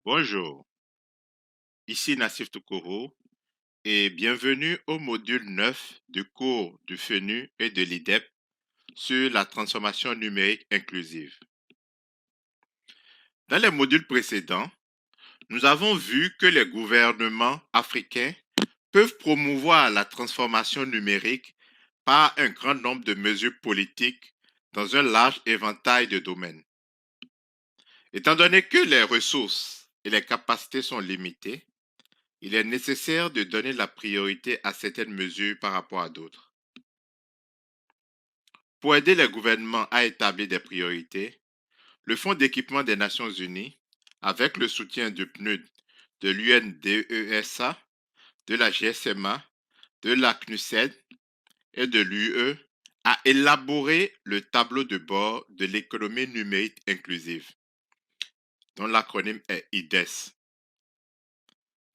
Bonjour, ici Nassif Toukoro et bienvenue au module 9 du cours du FENU et de l'IDEP sur la transformation numérique inclusive. Dans les modules précédents, nous avons vu que les gouvernements africains peuvent promouvoir la transformation numérique par un grand nombre de mesures politiques dans un large éventail de domaines. Étant donné que les ressources et les capacités sont limitées, il est nécessaire de donner la priorité à certaines mesures par rapport à d'autres. Pour aider les gouvernements à établir des priorités, le Fonds d'équipement des Nations Unies, avec le soutien du PNUD, de l'UNDESA, de la GSMA, de la CNUSED et de l'UE, a élaboré le tableau de bord de l'économie numérique inclusive, dont l'acronyme est IDES.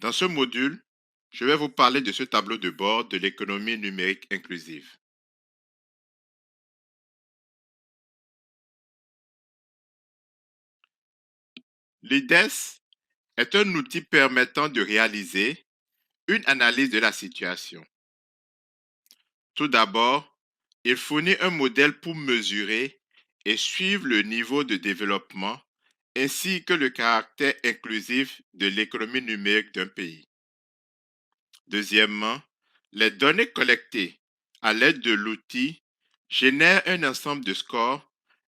Dans ce module, je vais vous parler de ce tableau de bord de l'économie numérique inclusive. L'IDES est un outil permettant de réaliser une analyse de la situation. Tout d'abord, il fournit un modèle pour mesurer et suivre le niveau de développement ainsi que le caractère inclusif de l'économie numérique d'un pays. Deuxièmement, les données collectées à l'aide de l'outil génèrent un ensemble de scores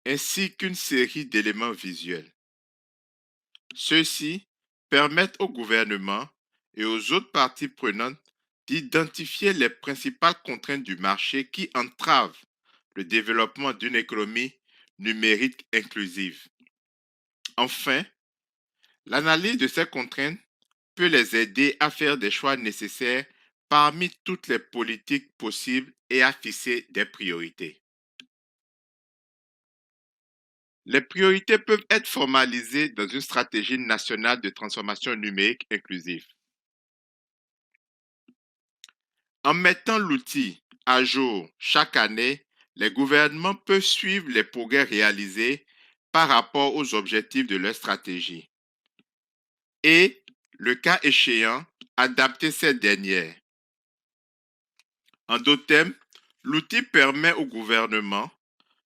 ainsi qu'une série d'éléments visuels. Ceux-ci permettent au gouvernement et aux autres parties prenantes d'identifier les principales contraintes du marché qui entravent le développement d'une économie numérique inclusive. Enfin, l'analyse de ces contraintes peut les aider à faire des choix nécessaires parmi toutes les politiques possibles et à fixer des priorités. Les priorités peuvent être formalisées dans une stratégie nationale de transformation numérique inclusive. En mettant l'outil à jour chaque année, les gouvernements peuvent suivre les progrès réalisés par rapport aux objectifs de leur stratégie et, le cas échéant, adapter ces dernières. En d'autres termes, l'outil permet au gouvernement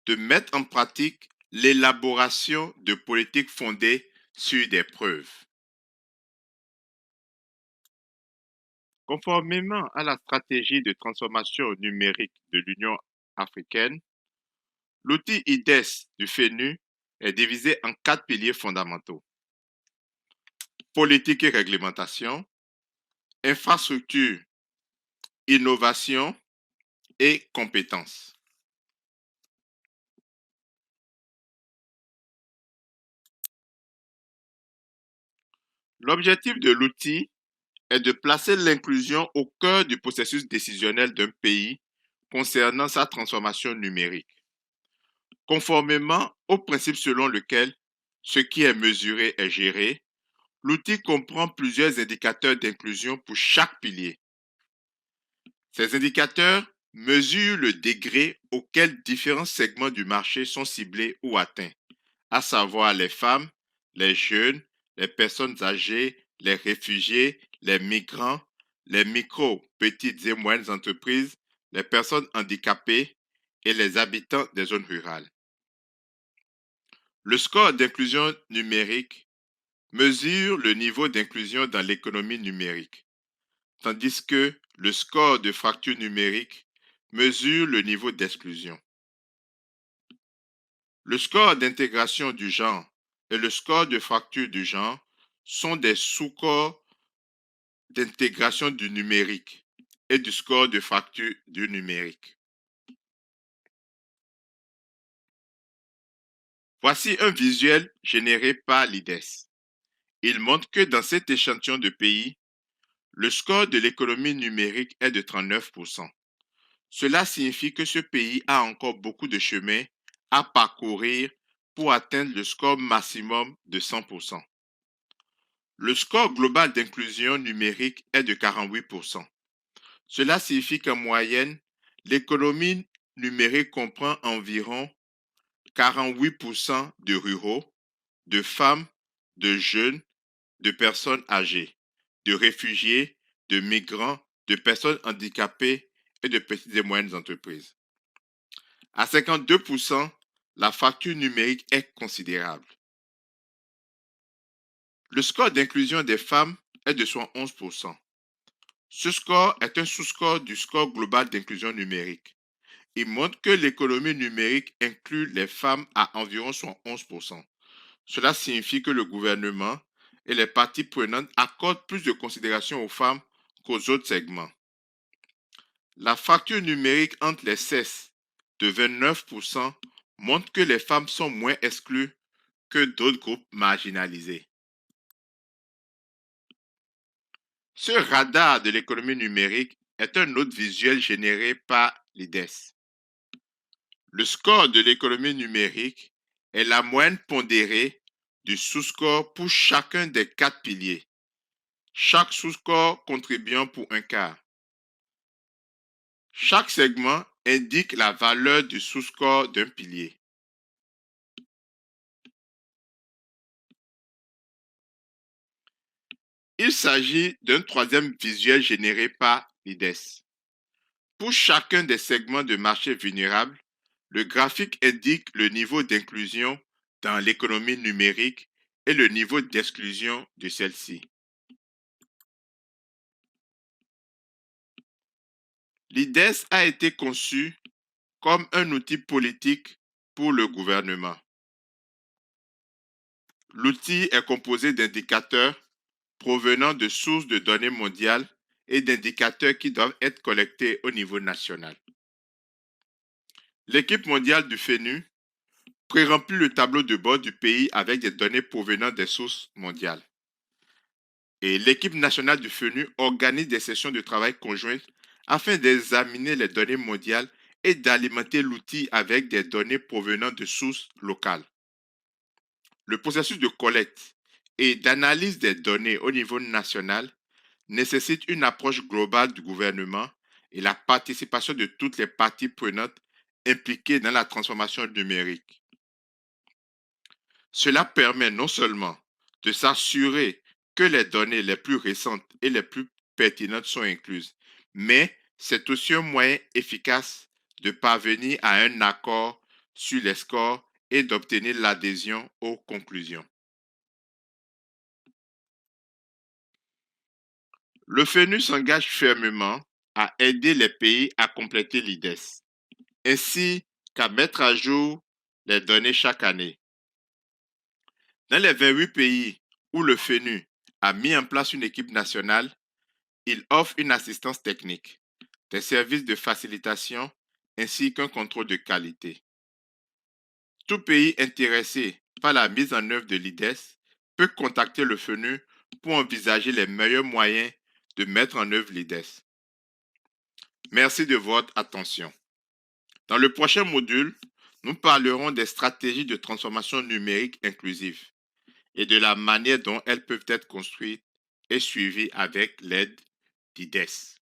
de mettre en pratique l'élaboration de politiques fondées sur des preuves. Conformément à la stratégie de transformation numérique de l'Union africaine, l'outil IDES du FENU est divisé en quatre piliers fondamentaux: politique et réglementation, infrastructure, innovation et compétences. L'objectif de l'outil est de placer l'inclusion au cœur du processus décisionnel d'un pays concernant sa transformation numérique, conformément au principe selon lequel ce qui est mesuré est géré. L'outil comprend plusieurs indicateurs d'inclusion pour chaque pilier. Ces indicateurs mesurent le degré auquel différents segments du marché sont ciblés ou atteints, à savoir les femmes, les jeunes, les personnes âgées, les réfugiés, les migrants, les micro, petites et moyennes entreprises, les personnes handicapées et les habitants des zones rurales. Le score d'inclusion numérique mesure le niveau d'inclusion dans l'économie numérique, tandis que le score de fracture numérique mesure le niveau d'exclusion. Le score d'intégration du genre et le score de fracture du genre sont des sous-corps d'intégration du numérique et du score de fracture du numérique. Voici un visuel généré par l'IDES. Il montre que dans cet échantillon de pays, le score de l'économie numérique est de 39%. Cela signifie que ce pays a encore beaucoup de chemin à parcourir pour atteindre le score maximum de 100%. Le score global d'inclusion numérique est de 48%. Cela signifie qu'en moyenne, l'économie numérique comprend environ 48% de ruraux, de femmes, de jeunes, de personnes âgées, de réfugiés, de migrants, de personnes handicapées et de petites et moyennes entreprises. À 52%, la fracture numérique est considérable. Le score d'inclusion des femmes est de 71%. Ce score est un sous-score du score global d'inclusion numérique. Il montre que l'économie numérique inclut les femmes à environ 71%. Cela signifie que le gouvernement et les parties prenantes accordent plus de considération aux femmes qu'aux autres segments. La fracture numérique entre les sexes de 29% montre que les femmes sont moins exclues que d'autres groupes marginalisés. Ce radar de l'économie numérique est un autre visuel généré par l'IDES. Le score de l'économie numérique est la moyenne pondérée du sous-score pour chacun des 4 piliers, chaque sous-score contribuant pour un quart. Chaque segment indique la valeur du sous-score d'un pilier. Il s'agit d'un troisième visuel généré par l'IDES. Pour chacun des segments de marché vulnérables, le graphique indique le niveau d'inclusion dans l'économie numérique et le niveau d'exclusion de celle-ci. L'IDES a été conçu comme un outil politique pour le gouvernement. L'outil est composé d'indicateurs provenant de sources de données mondiales et d'indicateurs qui doivent être collectés au niveau national. L'équipe mondiale du FENU pré-remplit le tableau de bord du pays avec des données provenant des sources mondiales. Et l'équipe nationale du FENU organise des sessions de travail conjointes afin d'examiner les données mondiales et d'alimenter l'outil avec des données provenant de sources locales. Le processus de collecte et d'analyse des données au niveau national nécessite une approche globale du gouvernement et la participation de toutes les parties prenantes impliquées dans la transformation numérique. Cela permet non seulement de s'assurer que les données les plus récentes et les plus pertinentes sont incluses, mais c'est aussi un moyen efficace de parvenir à un accord sur les scores et d'obtenir l'adhésion aux conclusions. Le FENU s'engage fermement à aider les pays à compléter l'IDES, ainsi qu'à mettre à jour les données chaque année. Dans les 28 pays où le FENU a mis en place une équipe nationale, il offre une assistance technique, des services de facilitation ainsi qu'un contrôle de qualité. Tout pays intéressé par la mise en œuvre de l'IDES peut contacter le FENU pour envisager les meilleurs moyens de mettre en œuvre l'IDES. Merci de votre attention. Dans le prochain module, nous parlerons des stratégies de transformation numérique inclusive et de la manière dont elles peuvent être construites et suivies avec l'aide d'IDES.